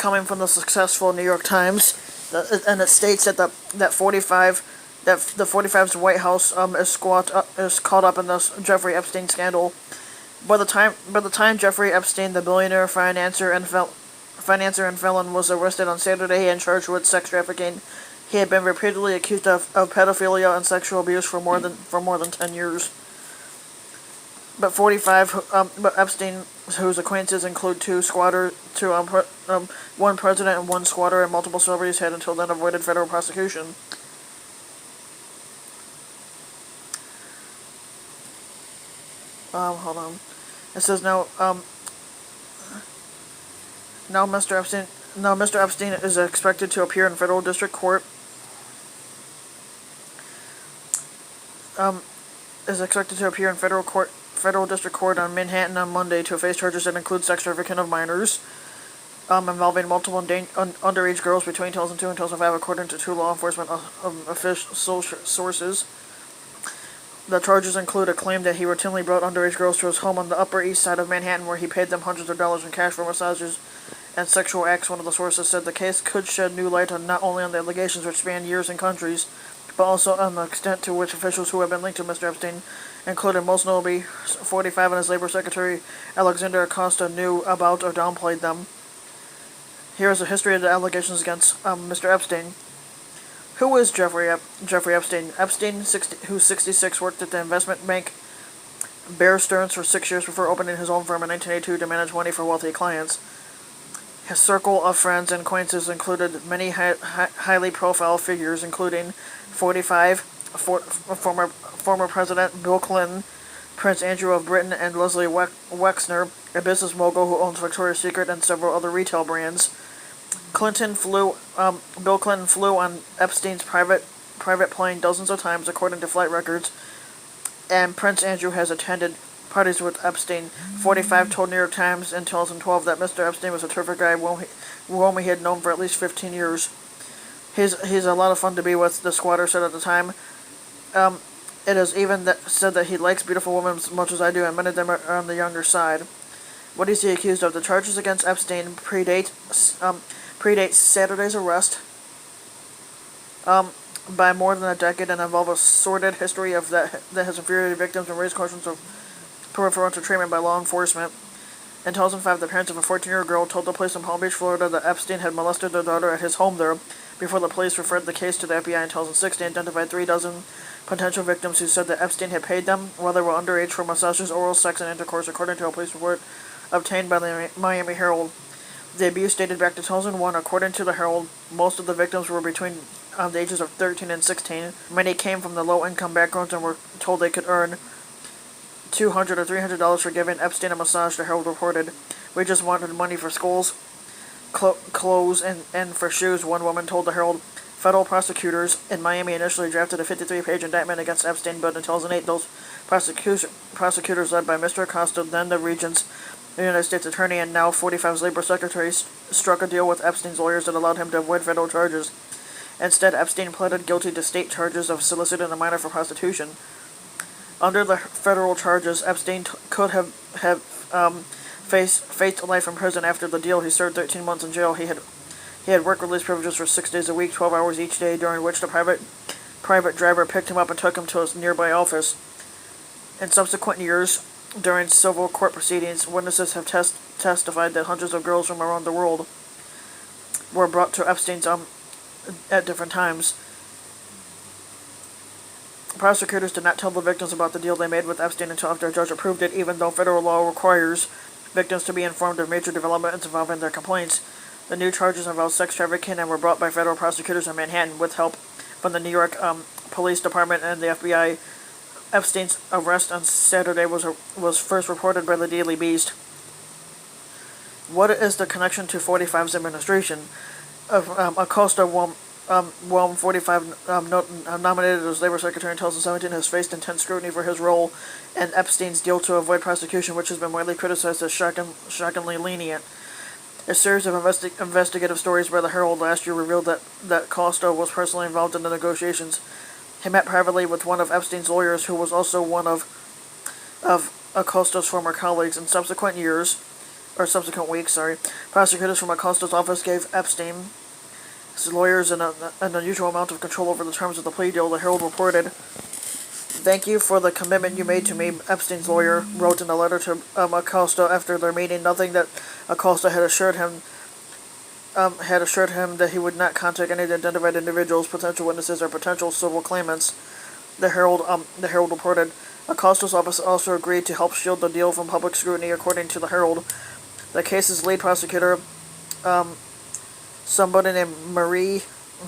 coming from the successful New York Times, and it states that the 45's White House is caught up in this Jeffrey Epstein scandal. By the time Jeffrey Epstein, the billionaire financier and felon, was arrested on Saturday and charged with sex trafficking, he had been repeatedly accused of pedophilia and sexual abuse for more than 10 years. But Epstein, whose acquaintances include one president and one squatter, and multiple celebrities, had until then avoided federal prosecution. Hold on. It says now Mr. Epstein is expected to appear in federal district court. Federal district court on Manhattan on Monday to face charges that include sex trafficking of minors, involving multiple underage girls between 2002 and 2005, according to two law enforcement official sources. The charges include a claim that he routinely brought underage girls to his home on the Upper East Side of Manhattan, where he paid them hundreds of dollars in cash for massages and sexual acts. One of the sources said the case could shed new light on not only on the allegations which span years and countries, but also on the extent to which officials who have been linked to Mr. Epstein, including most notably 45 and his labor secretary Alexander Acosta, knew about or downplayed them. Here is a history of the allegations against Mr. Epstein. Who is Jeffrey Epstein? Epstein, who's 66, worked at the investment bank Bear Stearns for 6 years before opening his own firm in 1982 to manage money for wealthy clients. His circle of friends and acquaintances included many highly profile figures, including 45, former President Bill Clinton, Prince Andrew of Britain, and Leslie Wexner, a business mogul who owns Victoria's Secret and several other retail brands. Bill Clinton flew on Epstein's private plane dozens of times, according to flight records, and Prince Andrew has attended parties with Epstein. 45 told New York Times in 2012 that Mr. Epstein was a terrific guy whom he had known for at least 15 years. He's a lot of fun to be with, the squatter said at the time. It is even said that he likes beautiful women as much as I do, and many of them are on the younger side. What is he accused of? The charges against Epstein predate Saturday's arrest by more than a decade and involve a sordid history of that has infuriated victims and raised questions of preferential treatment by law enforcement. In 2005, the parents of a 14-year-old girl told the police in Palm Beach, Florida, that Epstein had molested their daughter at his home there, before the police referred the case to the FBI in 2006. They identified 3 dozen potential victims who said that Epstein had paid them while they were underage for massages, oral sex, and intercourse, according to a police report obtained by the Miami Herald. The abuse dated back to 2001. According to the Herald, most of the victims were between the ages of 13 and 16. Many came from the low-income backgrounds and were told they could earn $200 or $300 for giving Epstein a massage, the Herald reported. We just wanted money for schools, clothes, and for shoes, one woman told the Herald. Federal prosecutors in Miami initially drafted a 53-page indictment against Epstein, but in 2008, those prosecutors led by Mr. Acosta, then the region's United States Attorney and now 45's Labor Secretary, struck a deal with Epstein's lawyers that allowed him to avoid federal charges. Instead, Epstein pleaded guilty to state charges of soliciting a minor for prostitution. Under the federal charges, Epstein could have faced life in prison. After the deal, he served 13 months in jail. He had work release privileges for 6 days a week, 12 hours each day, during which the private driver picked him up and took him to his nearby office. In subsequent years, during civil court proceedings, witnesses have testified that hundreds of girls from around the world were brought to Epstein's at different times. Prosecutors did not tell the victims about the deal they made with Epstein until after a judge approved it, even though federal law requires victims to be informed of major developments involving their complaints. The new charges involved sex trafficking and were brought by federal prosecutors in Manhattan with help from the New York Police Department and the FBI. Epstein's arrest on Saturday was first reported by the Daily Beast. What is the connection to 45's administration? Acosta, whom 45 nominated as Labor Secretary in 2017, has faced intense scrutiny for his role in Epstein's deal to avoid prosecution, which has been widely criticized as shockingly lenient. A series of investigative stories by the Herald last year revealed that Acosta was personally involved in the negotiations. He met privately with one of Epstein's lawyers, who was also one of Acosta's former colleagues. In subsequent years, or subsequent weeks, prosecutors from Acosta's office gave Epstein, his lawyers, an unusual amount of control over the terms of the plea deal. The Herald reported, "Thank you for the commitment you made to me," Epstein's lawyer wrote in a letter to Acosta after their meeting. Nothing that Acosta had assured him that he would not contact any identified individuals, potential witnesses, or potential civil claimants. The Herald reported. Acosta's office also agreed to help shield the deal from public scrutiny, according to the Herald. The case's lead prosecutor, somebody named Marie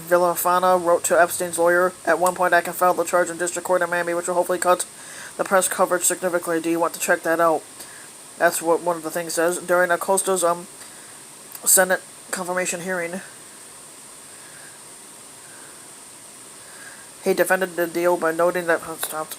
Villafana, wrote to Epstein's lawyer, "At one point I can file the charge in district court in Miami, which will hopefully cut the press coverage significantly. Do you want to check that out?" That's what one of the things says. During Acosta's Senate confirmation hearing, he defended the deal by noting that stopped.